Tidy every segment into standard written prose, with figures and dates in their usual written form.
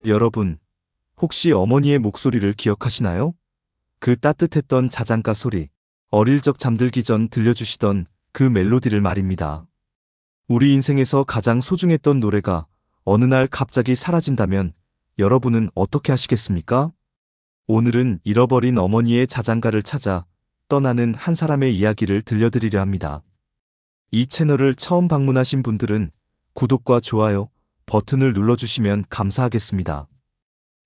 여러분, 혹시 어머니의 목소리를 기억하시나요? 그 따뜻했던 자장가 소리, 어릴 적 잠들기 전 들려주시던 그 멜로디를 말입니다. 우리 인생에서 가장 소중했던 노래가 어느 날 갑자기 사라진다면 여러분은 어떻게 하시겠습니까? 오늘은 잃어버린 어머니의 자장가를 찾아 떠나는 한 사람의 이야기를 들려드리려 합니다. 이 채널을 처음 방문하신 분들은 구독과 좋아요 버튼을 눌러주시면 감사하겠습니다.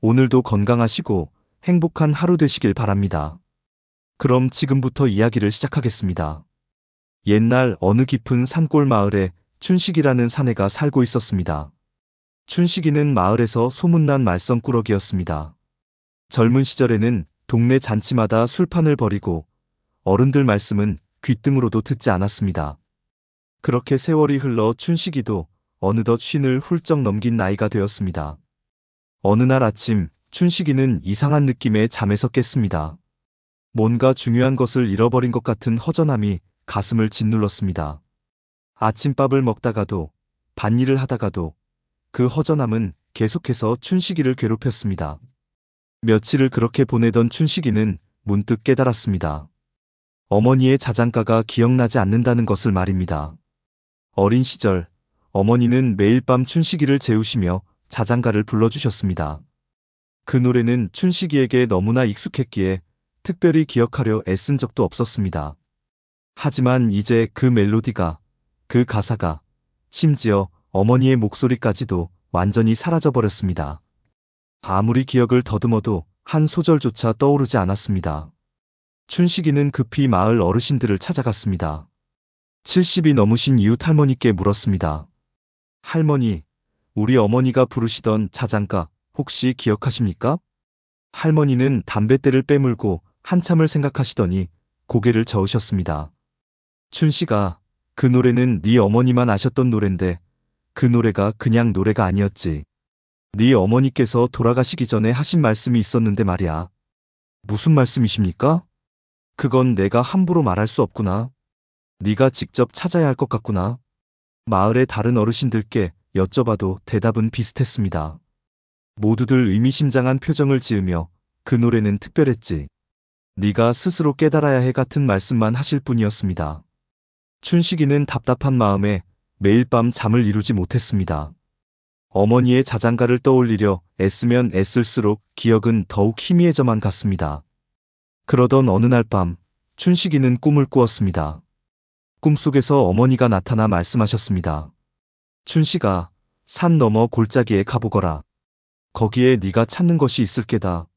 오늘도 건강하시고 행복한 하루 되시길 바랍니다. 그럼 지금부터 이야기를 시작하겠습니다. 옛날 어느 깊은 산골 마을에 춘식이라는 사내가 살고 있었습니다. 춘식이는 마을에서 소문난 말썽꾸러기였습니다. 젊은 시절에는 동네 잔치마다 술판을 벌이고 어른들 말씀은 귓등으로도 듣지 않았습니다. 그렇게 세월이 흘러 춘식이도 어느덧 쉰을 훌쩍 넘긴 나이가 되었습니다. 어느 날 아침 춘식이는 이상한 느낌에 잠에서 깼습니다. 뭔가 중요한 것을 잃어버린 것 같은 허전함이 가슴을 짓눌렀습니다. 아침밥을 먹다가도 밭일을 하다가도 그 허전함은 계속해서 춘식이를 괴롭혔습니다. 며칠을 그렇게 보내던 춘식이는 문득 깨달았습니다. 어머니의 자장가가 기억나지 않는다는 것을 말입니다. 어린 시절 어머니는 매일 밤 춘식이를 재우시며 자장가를 불러주셨습니다. 그 노래는 춘식이에게 너무나 익숙했기에 특별히 기억하려 애쓴 적도 없었습니다. 하지만 이제 그 멜로디가, 그 가사가, 심지어 어머니의 목소리까지도 완전히 사라져버렸습니다. 아무리 기억을 더듬어도 한 소절조차 떠오르지 않았습니다. 춘식이는 급히 마을 어르신들을 찾아갔습니다. 70이 넘으신 이웃 할머니께 물었습니다. 할머니, 우리 어머니가 부르시던 자장가 혹시 기억하십니까? 할머니는 담뱃대를 빼물고 한참을 생각하시더니 고개를 저으셨습니다. 춘식아, 그 노래는 네 어머니만 아셨던 노랜데 그 노래가 그냥 노래가 아니었지. 네 어머니께서 돌아가시기 전에 하신 말씀이 있었는데 말이야. 무슨 말씀이십니까? 그건 내가 함부로 말할 수 없구나. 네가 직접 찾아야 할 것 같구나. 마을의 다른 어르신들께 여쭤봐도 대답은 비슷했습니다. 모두들 의미심장한 표정을 지으며 그 노래는 특별했지. 네가 스스로 깨달아야 해 같은 말씀만 하실 뿐이었습니다. 춘식이는 답답한 마음에 매일 밤 잠을 이루지 못했습니다. 어머니의 자장가를 떠올리려 애쓰면 애쓸수록 기억은 더욱 희미해져만 갔습니다. 그러던 어느 날 밤, 춘식이는 꿈을 꾸었습니다. 꿈속에서 어머니가 나타나 말씀하셨습니다. 춘식아, 산 너머 골짜기에 가보거라. 거기에 네가 찾는 것이 있을 게다.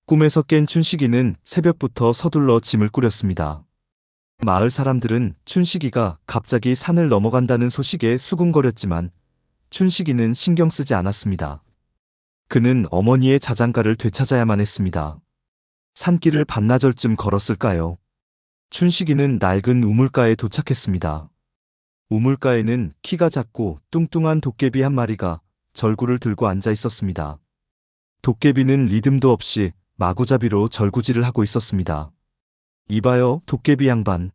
꿈에서 깬 춘식이는 새벽부터 서둘러 짐을 꾸렸습니다. 마을 사람들은 춘식이가 갑자기 산을 넘어간다는 소식에 수군거렸지만 춘식이는 신경 쓰지 않았습니다. 그는 어머니의 자장가를 되찾아야만 했습니다. 산길을 반나절쯤 걸었을까요? 춘식이는 낡은 우물가에 도착했습니다. 우물가에는 키가 작고 뚱뚱한 도깨비 한 마리가 절구를 들고 앉아 있었습니다. 도깨비는 리듬도 없이 마구잡이로 절구질을 하고 있었습니다. 이봐요, 도깨비 양반.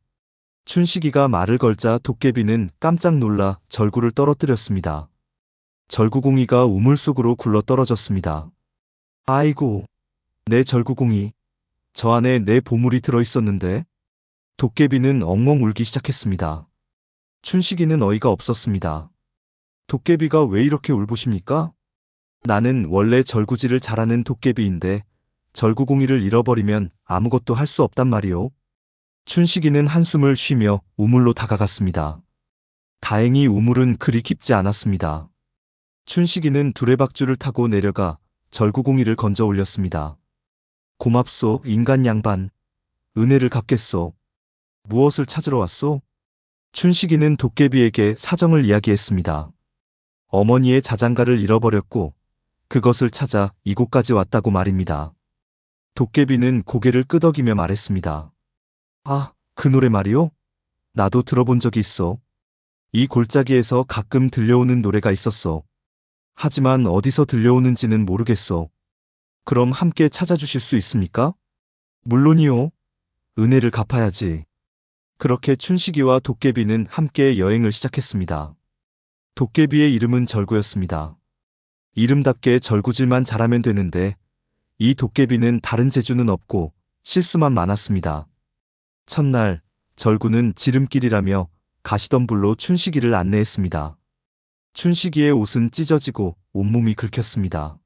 춘식이가 말을 걸자 도깨비는 깜짝 놀라 절구를 떨어뜨렸습니다. 절구공이가 우물 속으로 굴러 떨어졌습니다. 아이고, 내 절구공이. 저 안에 내 보물이 들어있었는데. 도깨비는 엉엉 울기 시작했습니다. 춘식이는 어이가 없었습니다. 도깨비가 왜 이렇게 울부십니까? 나는 원래 절구질을 잘하는 도깨비인데 절구공이를 잃어버리면 아무것도 할 수 없단 말이오. 춘식이는 한숨을 쉬며 우물로 다가갔습니다. 다행히 우물은 그리 깊지 않았습니다. 춘식이는 두레박줄을 타고 내려가 절구공이를 건져 올렸습니다. 고맙소, 인간 양반. 은혜를 갚겠소. 무엇을 찾으러 왔소? 춘식이는 도깨비에게 사정을 이야기했습니다. 어머니의 자장가를 잃어버렸고 그것을 찾아 이곳까지 왔다고 말입니다. 도깨비는 고개를 끄덕이며 말했습니다. 아, 그 노래 말이오? 나도 들어본 적이 있어. 이 골짜기에서 가끔 들려오는 노래가 있었어. 하지만 어디서 들려오는지는 모르겠어. 그럼 함께 찾아주실 수 있습니까? 물론이요. 은혜를 갚아야지. 그렇게 춘식이와 도깨비는 함께 여행을 시작했습니다. 도깨비의 이름은 절구였습니다. 이름답게 절구질만 잘하면 되는데 이 도깨비는 다른 재주는 없고 실수만 많았습니다. 첫날 절구는 지름길이라며 가시덤불로 춘식이를 안내했습니다. 춘식이의 옷은 찢어지고 온몸이 긁혔습니다.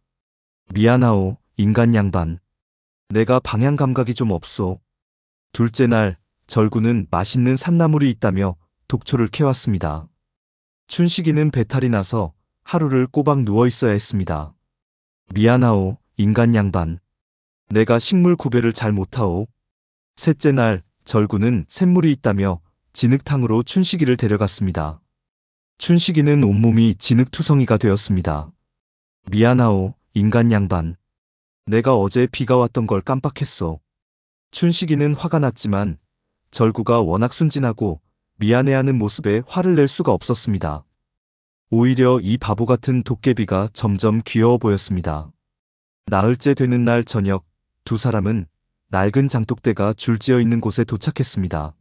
미안하오, 인간 양반. 내가 방향 감각이 좀 없소. 둘째 날 절구는 맛있는 산나물이 있다며 독초를 캐왔습니다. 춘식이는 배탈이 나서 하루를 꼬박 누워 있어야 했습니다. 미안하오, 인간 양반. 내가 식물 구별을 잘 못하오. 셋째 날 절구는 샘물이 있다며 진흙탕으로 춘식이를 데려갔습니다. 춘식이는 온몸이 진흙투성이가 되었습니다. 미안하오, 인간 양반. 내가 어제 비가 왔던 걸 깜빡했소. 춘식이는 화가 났지만 절구가 워낙 순진하고 미안해하는 모습에 화를 낼 수가 없었습니다. 오히려 이 바보 같은 도깨비가 점점 귀여워 보였습니다. 나흘째 되는 날 저녁 두 사람은 낡은 장독대가 줄지어 있는 곳에 도착했습니다.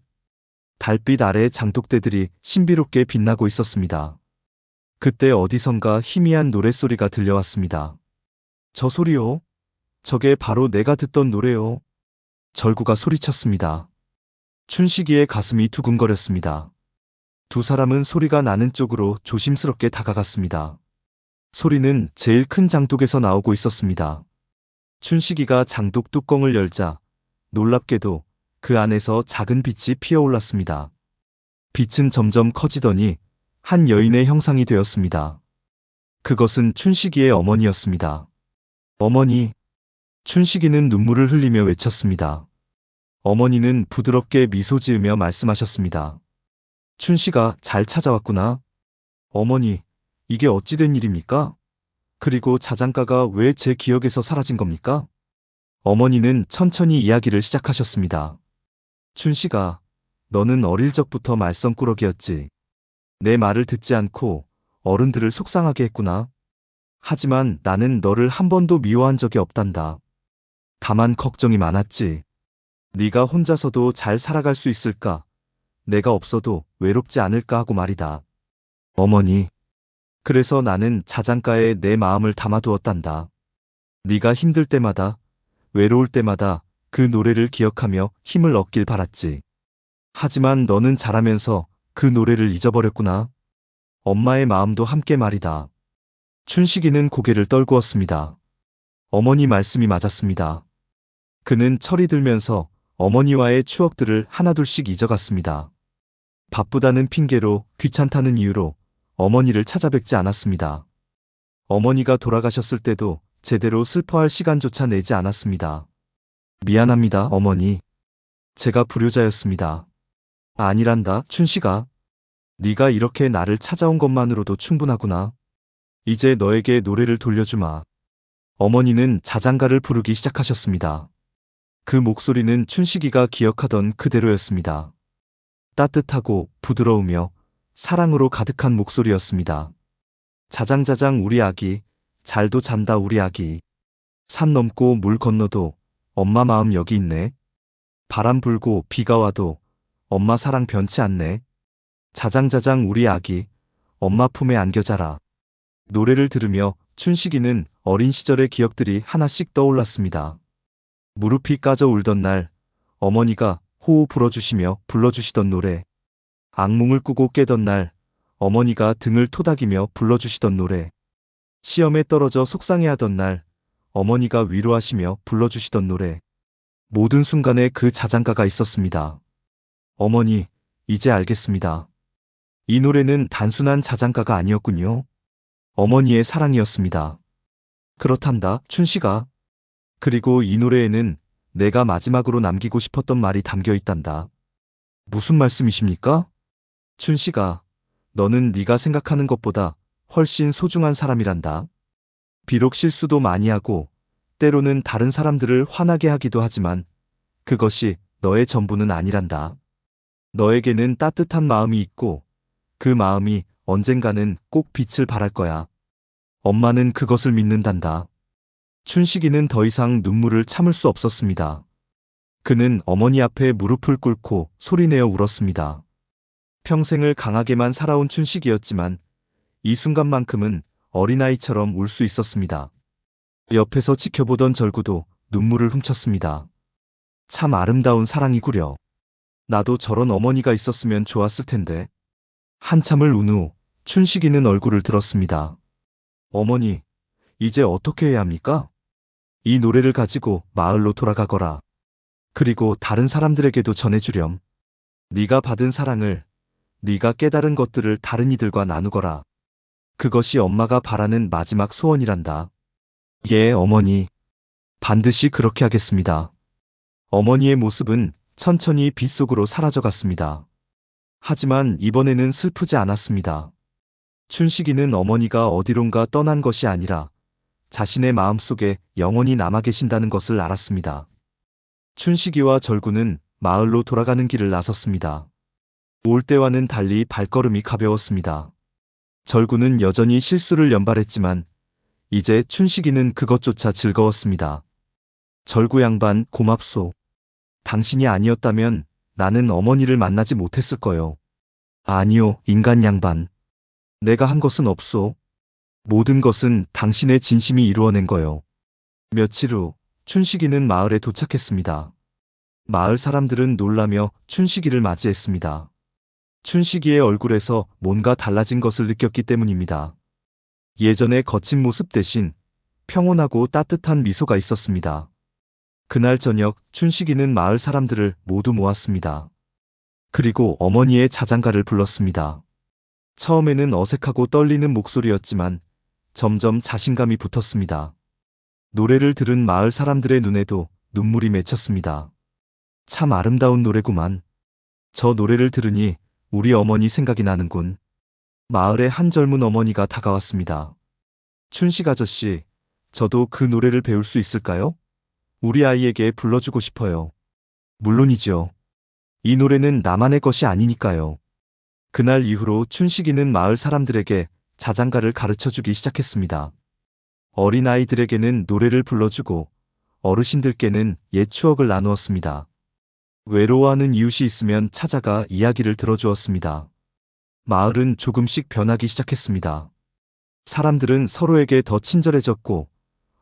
달빛 아래 장독대들이 신비롭게 빛나고 있었습니다. 그때 어디선가 희미한 노랫소리가 들려왔습니다. 저 소리요? 저게 바로 내가 듣던 노래요. 절구가 소리쳤습니다. 춘식이의 가슴이 두근거렸습니다. 두 사람은 소리가 나는 쪽으로 조심스럽게 다가갔습니다. 소리는 제일 큰 장독에서 나오고 있었습니다. 춘식이가 장독 뚜껑을 열자 놀랍게도 그 안에서 작은 빛이 피어올랐습니다. 빛은 점점 커지더니 한 여인의 형상이 되었습니다. 그것은 춘식이의 어머니였습니다. 어머니. 춘식이는 눈물을 흘리며 외쳤습니다. 어머니는 부드럽게 미소 지으며 말씀하셨습니다. 춘식아, 잘 찾아왔구나. 어머니, 이게 어찌 된 일입니까? 그리고 자장가가 왜 제 기억에서 사라진 겁니까? 어머니는 천천히 이야기를 시작하셨습니다. 춘식아, 너는 어릴 적부터 말썽꾸러기였지. 내 말을 듣지 않고 어른들을 속상하게 했구나. 하지만 나는 너를 한 번도 미워한 적이 없단다. 다만 걱정이 많았지. 네가 혼자서도 잘 살아갈 수 있을까? 내가 없어도 외롭지 않을까 하고 말이다. 어머니. 그래서 나는 자장가에 내 마음을 담아두었단다. 네가 힘들 때마다, 외로울 때마다 그 노래를 기억하며 힘을 얻길 바랐지. 하지만 너는 자라면서 그 노래를 잊어버렸구나. 엄마의 마음도 함께 말이다. 춘식이는 고개를 떨구었습니다. 어머니 말씀이 맞았습니다. 그는 철이 들면서 어머니와의 추억들을 하나둘씩 잊어갔습니다. 바쁘다는 핑계로, 귀찮다는 이유로 어머니를 찾아뵙지 않았습니다. 어머니가 돌아가셨을 때도 제대로 슬퍼할 시간조차 내지 않았습니다. 미안합니다, 어머니. 제가 불효자였습니다. 아니란다, 춘식아. 네가 이렇게 나를 찾아온 것만으로도 충분하구나. 이제 너에게 노래를 돌려주마. 어머니는 자장가를 부르기 시작하셨습니다. 그 목소리는 춘식이가 기억하던 그대로였습니다. 따뜻하고 부드러우며 사랑으로 가득한 목소리였습니다. 자장자장 우리 아기, 잘도 잔다 우리 아기. 산 넘고 물 건너도 엄마 마음 여기 있네. 바람 불고 비가 와도 엄마 사랑 변치 않네. 자장자장 우리 아기, 엄마 품에 안겨 자라. 노래를 들으며 춘식이는 어린 시절의 기억들이 하나씩 떠올랐습니다. 무릎이 까져 울던 날, 어머니가 호호 불어주시며 불러주시던 노래. 악몽을 꾸고 깨던 날, 어머니가 등을 토닥이며 불러주시던 노래. 시험에 떨어져 속상해하던 날, 어머니가 위로하시며 불러주시던 노래. 모든 순간에 그 자장가가 있었습니다. 어머니, 이제 알겠습니다. 이 노래는 단순한 자장가가 아니었군요. 어머니의 사랑이었습니다. 그렇단다, 춘식아. 그리고 이 노래에는 내가 마지막으로 남기고 싶었던 말이 담겨 있단다. 무슨 말씀이십니까? 춘식아, 너는 네가 생각하는 것보다 훨씬 소중한 사람이란다. 비록 실수도 많이 하고 때로는 다른 사람들을 화나게 하기도 하지만 그것이 너의 전부는 아니란다. 너에게는 따뜻한 마음이 있고 그 마음이 언젠가는 꼭 빛을 발할 거야. 엄마는 그것을 믿는단다. 춘식이는 더 이상 눈물을 참을 수 없었습니다. 그는 어머니 앞에 무릎을 꿇고 소리내어 울었습니다. 평생을 강하게만 살아온 춘식이었지만 이 순간만큼은 어린아이처럼 울 수 있었습니다. 옆에서 지켜보던 절구도 눈물을 훔쳤습니다. 참 아름다운 사랑이구려. 나도 저런 어머니가 있었으면 좋았을 텐데. 한참을 운 후 춘식이는 얼굴을 들었습니다. 어머니, 이제 어떻게 해야 합니까? 이 노래를 가지고 마을로 돌아가거라. 그리고 다른 사람들에게도 전해주렴. 네가 받은 사랑을, 네가 깨달은 것들을 다른 이들과 나누거라. 그것이 엄마가 바라는 마지막 소원이란다. 예, 어머니. 반드시 그렇게 하겠습니다. 어머니의 모습은 천천히 빛 속으로 사라져갔습니다. 하지만 이번에는 슬프지 않았습니다. 춘식이는 어머니가 어디론가 떠난 것이 아니라 자신의 마음속에 영원히 남아 계신다는 것을 알았습니다. 춘식이와 절구는 마을로 돌아가는 길을 나섰습니다. 올 때와는 달리 발걸음이 가벼웠습니다. 절구는 여전히 실수를 연발했지만 이제 춘식이는 그것조차 즐거웠습니다. 절구 양반 고맙소. 당신이 아니었다면 나는 어머니를 만나지 못했을 거요. 아니요, 인간 양반. 내가 한 것은 없소. 모든 것은 당신의 진심이 이루어낸 거요. 며칠 후 춘식이는 마을에 도착했습니다. 마을 사람들은 놀라며 춘식이를 맞이했습니다. 춘식이의 얼굴에서 뭔가 달라진 것을 느꼈기 때문입니다. 예전의 거친 모습 대신 평온하고 따뜻한 미소가 있었습니다. 그날 저녁 춘식이는 마을 사람들을 모두 모았습니다. 그리고 어머니의 자장가를 불렀습니다. 처음에는 어색하고 떨리는 목소리였지만 점점 자신감이 붙었습니다. 노래를 들은 마을 사람들의 눈에도 눈물이 맺혔습니다. 참 아름다운 노래구만. 저 노래를 들으니 우리 어머니 생각이 나는군. 마을의 한 젊은 어머니가 다가왔습니다. 춘식 아저씨, 저도 그 노래를 배울 수 있을까요? 우리 아이에게 불러주고 싶어요. 물론이지요. 이 노래는 나만의 것이 아니니까요. 그날 이후로 춘식이는 마을 사람들에게 자장가를 가르쳐주기 시작했습니다. 어린아이들에게는 노래를 불러주고 어르신들께는 옛 추억을 나누었습니다. 외로워하는 이웃이 있으면 찾아가 이야기를 들어주었습니다. 마을은 조금씩 변하기 시작했습니다. 사람들은 서로에게 더 친절해졌고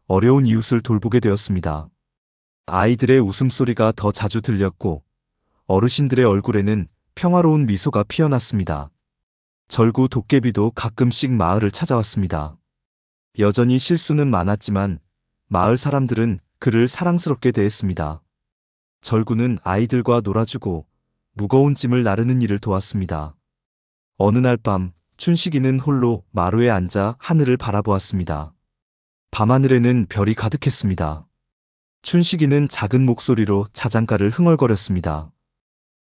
어려운 이웃을 돌보게 되었습니다. 아이들의 웃음소리가 더 자주 들렸고 어르신들의 얼굴에는 평화로운 미소가 피어났습니다. 절구 도깨비도 가끔씩 마을을 찾아왔습니다. 여전히 실수는 많았지만 마을 사람들은 그를 사랑스럽게 대했습니다. 절구는 아이들과 놀아주고 무거운 짐을 나르는 일을 도왔습니다. 어느 날 밤 춘식이는 홀로 마루에 앉아 하늘을 바라보았습니다. 밤하늘에는 별이 가득했습니다. 춘식이는 작은 목소리로 자장가를 흥얼거렸습니다.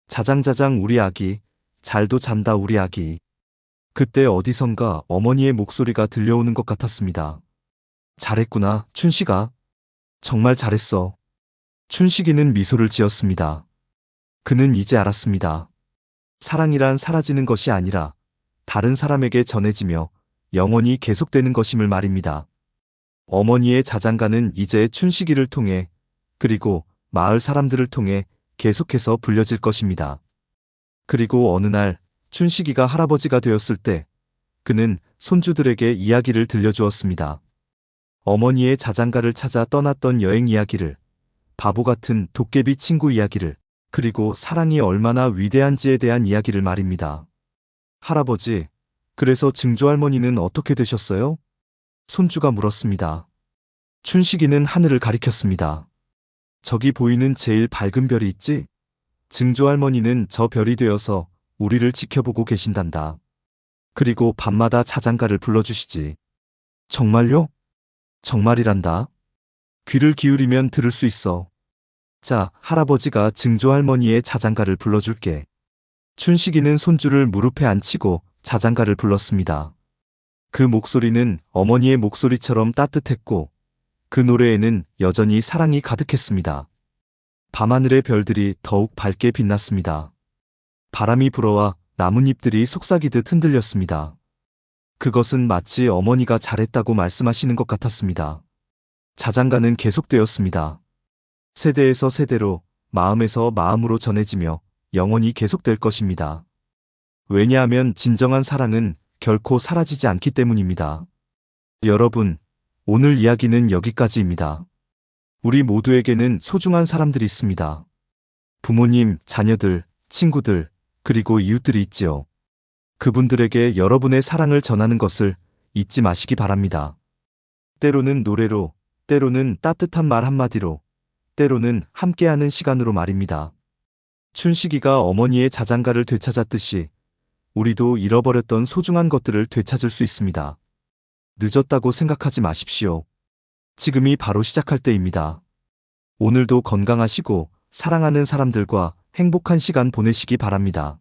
자장자장 우리 아기, 잘도 잔다 우리 아기. 그때 어디선가 어머니의 목소리가 들려오는 것 같았습니다. 잘했구나, 춘식아. 정말 잘했어. 춘식이는 미소를 지었습니다. 그는 이제 알았습니다. 사랑이란 사라지는 것이 아니라 다른 사람에게 전해지며 영원히 계속되는 것임을 말입니다. 어머니의 자장가는 이제 춘식이를 통해 그리고 마을 사람들을 통해 계속해서 불려질 것입니다. 그리고 어느 날 춘식이가 할아버지가 되었을 때 그는 손주들에게 이야기를 들려주었습니다. 어머니의 자장가를 찾아 떠났던 여행 이야기를, 바보 같은 도깨비 친구 이야기를, 그리고 사랑이 얼마나 위대한지에 대한 이야기를 말입니다. 할아버지, 그래서 증조할머니는 어떻게 되셨어요? 손주가 물었습니다. 춘식이는 하늘을 가리켰습니다. 저기 보이는 제일 밝은 별이 있지? 증조할머니는 저 별이 되어서 우리를 지켜보고 계신단다. 그리고 밤마다 자장가를 불러주시지. 정말요? 정말이란다. 귀를 기울이면 들을 수 있어. 자, 할아버지가 증조할머니의 자장가를 불러줄게. 춘식이는 손주를 무릎에 앉히고 자장가를 불렀습니다. 그 목소리는 어머니의 목소리처럼 따뜻했고 그 노래에는 여전히 사랑이 가득했습니다. 밤하늘의 별들이 더욱 밝게 빛났습니다. 바람이 불어와 나뭇잎들이 속삭이듯 흔들렸습니다. 그것은 마치 어머니가 잘했다고 말씀하시는 것 같았습니다. 자장가는 계속되었습니다. 세대에서 세대로, 마음에서 마음으로 전해지며 영원히 계속될 것입니다. 왜냐하면 진정한 사랑은 결코 사라지지 않기 때문입니다. 여러분, 오늘 이야기는 여기까지입니다. 우리 모두에게는 소중한 사람들이 있습니다. 부모님, 자녀들, 친구들, 그리고 이웃들이 있지요. 그분들에게 여러분의 사랑을 전하는 것을 잊지 마시기 바랍니다. 때로는 노래로, 때로는 따뜻한 말 한마디로, 때로는 함께하는 시간으로 말입니다. 춘식이가 어머니의 자장가를 되찾았듯이 우리도 잃어버렸던 소중한 것들을 되찾을 수 있습니다. 늦었다고 생각하지 마십시오. 지금이 바로 시작할 때입니다. 오늘도 건강하시고 사랑하는 사람들과 행복한 시간 보내시기 바랍니다.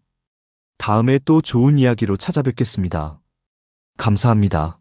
다음에 또 좋은 이야기로 찾아뵙겠습니다. 감사합니다.